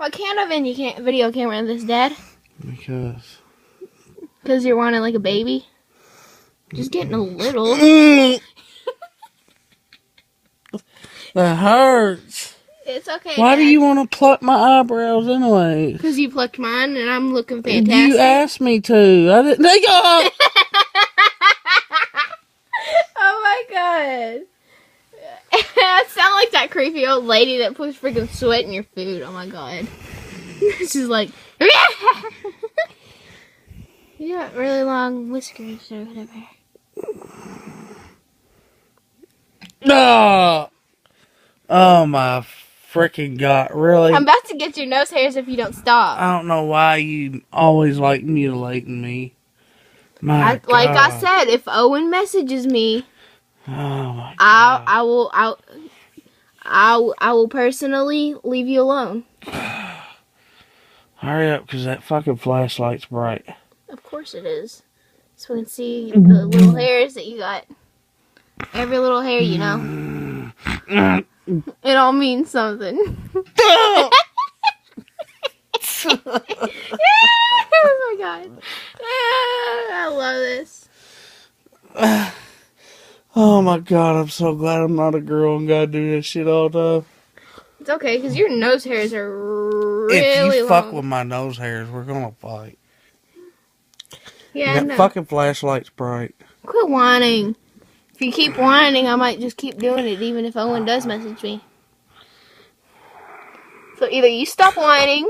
What kind of video camera is this, Dad? Because you're wanting like a baby? Just getting a little. That hurts. It's okay, Why Dad. do you want to pluck my eyebrows anyway? Because you plucked mine and I'm looking fantastic. You asked me to. I didn't. They go. Oh my god. I sound like that creepy old lady that puts freaking sweat in your food. Oh my god. She's like, you got really long whiskers or whatever. Oh my freaking god, really? I'm about to get your nose hairs if you don't stop. I don't know why you always like mutilating me. Like I said, if Owen messages me, I will personally leave you alone. Hurry up, because that fucking flashlight's bright. Of course it is. So we can see the little hairs that you got. Every little hair, you know. It all means something. Oh my god. I love this. Oh my god, I'm so glad I'm not a girl and gotta do this shit all the time. It's okay, because your nose hairs are really If you long. fuck with my nose hairs, we're gonna fight. Yeah, I know. That fucking flashlight's bright. Quit whining. If you keep whining, I might just keep doing it, even if Owen does message me. So either you stop whining.